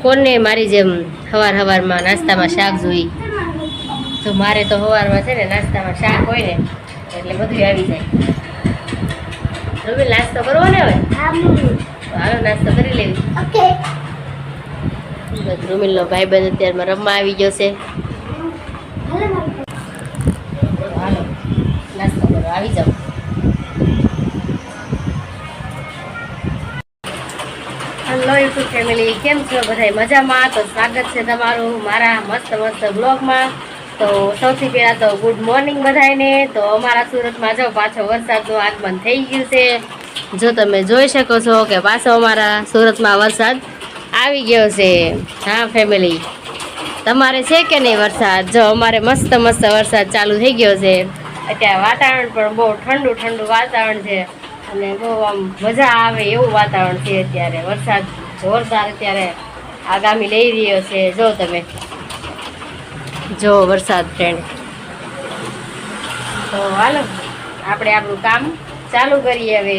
કોને મારી જેમ હવારમાં નાસ્તામાં શાક જોઈ? તો મારે તો સવારમાં છે ને નાસ્તામાં શાક હોય ને એટલે બધું આવી જાય. રૂબીલ નાસ્તો કરવો ને હવે? હાલો નાસ્તો કરી લેવી. ઓકે. રૂબીલનો ભાઈબંધ અત્યારમાં રમવા આવી ગયો છે. હાલો નાસ્તો કરો, આવી જાઓ. હેલો યુટ્યુબ ફેમિલી, કેમ છો બધા? મજામાં? તો સ્વાગત છે તમારું મારા મસ્ત બ્લોગમાં. તો સૌથી પહેલાં તો ગુડ મોર્નિંગ બધાને. તો અમારા સુરતમાં જો પાછો વરસાદનું આગમન થઈ ગયું છે. જો તમે જોઈ શકો છો કે પાછો અમારા સુરતમાં વરસાદ આવી ગયો છે. હા ફેમિલી, તમારે છે કે નહીં વરસાદ? જો અમારે મસ્ત વરસાદ ચાલુ થઈ ગયો છે. અત્યારે વાતાવરણ પણ બહુ ઠંડુ વાતાવરણ છે અને બહુ આમ મજા આવે એવું વાતાવરણ છે. અત્યારે વરસાદ જોરદાર અત્યારે આગામી લઈ રહ્યો છે. જો તમે જો વરસાદ ફ્રેન્ડ. તો હાલો આપણે આપણું કામ ચાલુ કરીએ હવે.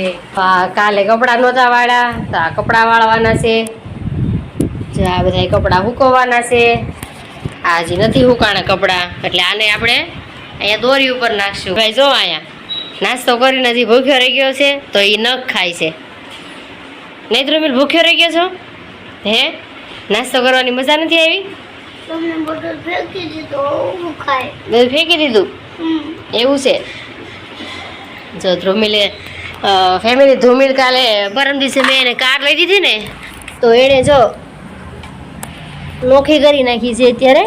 કાલે કપડાં નહોતા વાળા તો આ કપડાં વાળવાના છે. જો આ બધા કપડાં સૂકવવાના છે. આ હજી નથી સુકાણા કપડાં એટલે આને આપણે અહીંયા દોરી ઉપર નાખશું. ભાઈ જો અહીંયા નાસ્તો કરીને હજી ભૂખ્યો રહી ગયો છે તો એ નખ ખાય છે. નહીં ધ્રુમિલ, ભૂખ્યો રહી ગયો છો? હે, નાસ્તો કરવાની મજા નથી આવી? બધું ફેંકી દીધું એવું છે. જો ધ્રુમિલે ફેમિલી ધ્રુમિલ કાલે પરમ દિવસે મેં એને કાર લઈ દીધી ને તો એણે જો નોખી કરી નાખી છે. અત્યારે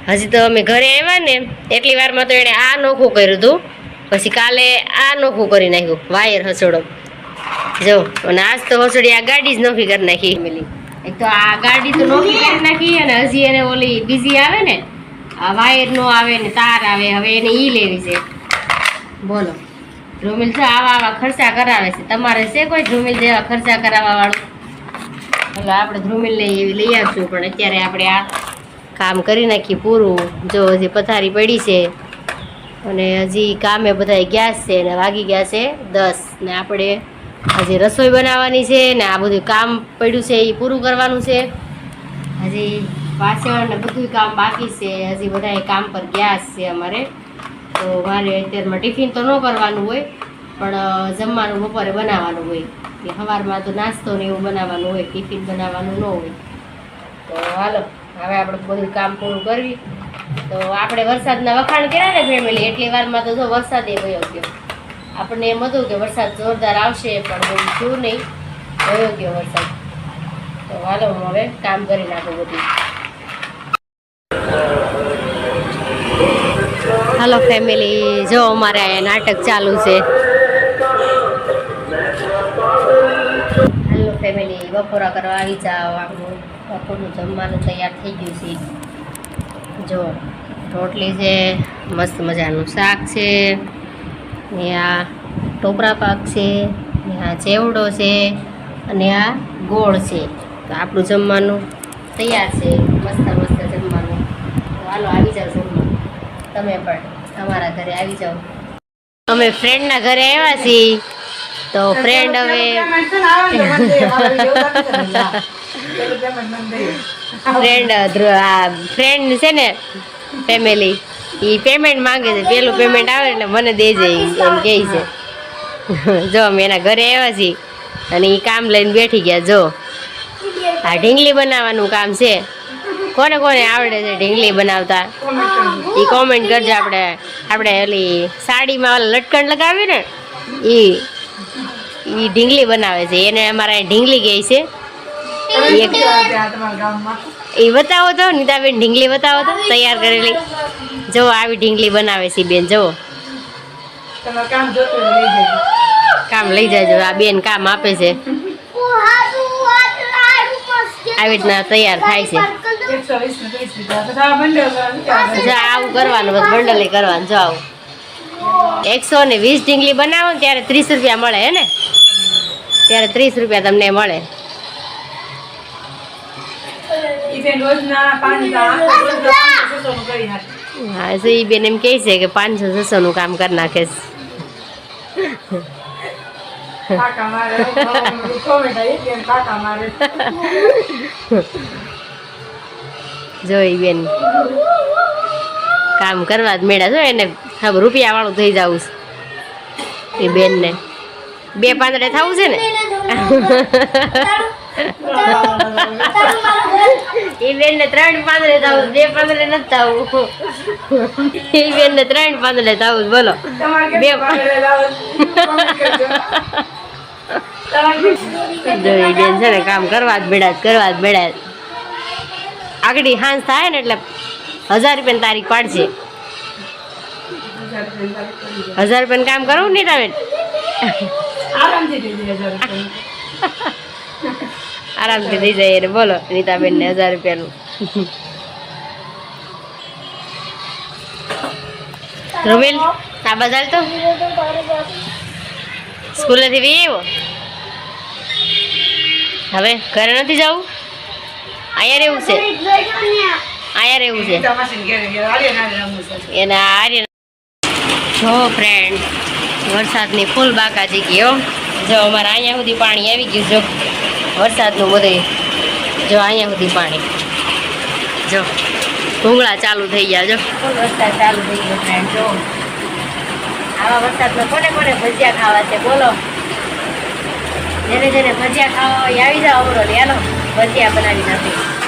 હજી તો અમે ઘરે આવ્યા ને એટલી વારમાં તો એણે આ નોખું કર્યું હતું. પછી કાલે આ નોખું કરી નાખ્યું, વાયર હસોડો. જો અને આજ તો હસોડી આ ગાડી જ નોખી કરી નાખી ફેમિલી. એક તો આ ગાડી તો નોખી કરી નાખી અને હજી એને ઓલી બીજી આવે ને આ વાયર નો આવે ને તાર આવે, હવે એને ઈ લેવી છે. બોલો ધ્રુમિલ છે આવા ખર્ચા કરાવે છે. તમારે છે કોઈ ધ્રુમિલ જેવા ખર્ચા કરાવવા વાળું? એટલે આપણે ધ્રુમિલને એવી લઈ આવશું. પણ અત્યારે આપણે આ કામ કરી નાખી પૂરું. જો હજી પથારી પડી છે અને હજી કામે બધા ગેસ છે ને વાગી ગયા છે 10 ને આપણે હજી રસોઈ બનાવવાની છે ને આ બધું કામ પડ્યું છે એ પૂરું કરવાનું છે. હજી વાસણ ને બધું કામ બાકી છે. હજી બધા કામ પર ગેસ છે અમારે. તો મારે અત્યારમાં ટિફિન તો ન કરવાનું હોય પણ જમવાનું બપોરે બનાવવાનું હોય. કે સવારમાં તો નાસ્તો ને એવું બનાવવાનું હોય, ટિફિન બનાવવાનું ન હોય. તો હાલો હવે આપણે બધું કામ પૂરું કરવી. તો આપણે વરસાદના વખાણ કર્યા ને ફેમિલી, એટલી વારમાં તો જો વરસાદ એ ગયો ગયો. આપણને એમ હતું કે વરસાદ જોરદાર આવશે પણ એવું થયું નહીં, ગયો ગયો વરસાદ. તો હાલો હું હવે કામ કરી નાખું બધું. હાલો ફેમિલી, જો અમારે અહીંયા નાટક ચાલુ છે. હાલો ફેમિલી, બપોરા કરવા આવી જાઓ. આપણું બપોરનું જમવાનું તૈયાર થઈ ગયું છે. જો રોટલી છે, મસ્ત મજાનું શાક છે ને આ ટોપરા પાક છે ને આ ચેવડો છે અને આ ગોળ છે. તો આપણું જમવાનું તૈયાર છે, મસ્ત જમવાનું. તો હાલો આવી જાઓ જમવા. તમે પણ તમારા ઘરે આવી જાઓ. અમે ફ્રેન્ડના ઘરે આવ્યા છીએ તો ફ્રેન્ડ હવે ફ્રેન્ડ છે ને ફેમિલી એ પેમેન્ટ માંગે છે. પેલું પેમેન્ટ આવે એટલે મને દેજે એમ કહે છે. જો અમે એના ઘરે આવ્યા છીએ અને એ કામ લઈને બેઠી ગયા. જો આ ઢીંગલી બનાવવાનું કામ છે. કોને આવડે છે ઢીંગલી બનાવતા એ કોમેન્ટ કરજો. આપણે ઓલી સાડીમાં ઓલા લટકણ લગાવી ને એ ઢીંગલી બનાવે છે. એને અમારા ઢીંગલી કહે છે. એ બતાવો તો નીતાબેન, ઢીંગલી બતાવો તો તૈયાર કરેલી. જો આવી ઢીંગલી બનાવે છે બેન. જુઓ કામ લઈ જાજો. આ બેન કામ આપે છે. આવી રીતના તૈયાર થાય છે. જો આવું કરવાનું, બસ બંડલે કરવાનું. જો આવું 120 ઢીંગલી બનાવો ને ત્યારે 30 રૂપિયા મળે હે ને? ત્યારે 30 રૂપિયા તમને મળે. હા તો એ બેન એમ કહે છે કે 500-600 નું કામ કરી નાખે છે. જોઈ બેન કામ કરવા જ મેળા છો એને હવે રૂપિયા વાળું થઈ જવું છે એ બેન ને 2 પાંદડે થવું છે ને એ બેન ને 3 પાંદડે થવું 2 પાંદડે નથી થવું એ બેન ને 3 પાંદડે થવું બોલો 2 જોઈ બેન છે ને કામ કરવા જ બેડા આગળ હાંસ થાય ને એટલે 1000 રૂપિયાની તારીખ પાડશે 1000 રૂપિયાનું કામ કરવું નહીં તમે આરામથી થઈ જાય એને બોલો નીતાબેન ને 1000 રૂપિયાનું રોમેલ આ બજાર તો સ્કૂલેથી વી આવ્યો હવે ઘરે નથી જવું અહીંયા રહેવું છે એના આર્ય જો ફ્રેન્ડ વરસાદની ફૂલ બાકાજી ગયો જો અમારે અહીંયા સુધી પાણી આવી ગયું જો વરસાદનું બધું જો અહીંયા સુધી પાણી જો ભૂંગળા ચાલુ થઈ ગયા જો ફૂલ વરસાદ ચાલુ થઈ ગયો ફ્રેન્ડ જો આવા વરસાદમાં કોને ભજીયા ખાવા છે બોલો જેને ભજીયા ખાવા હોય આવી જાઓ અમરોલી હાલો ભજીયા બનાવી નાખી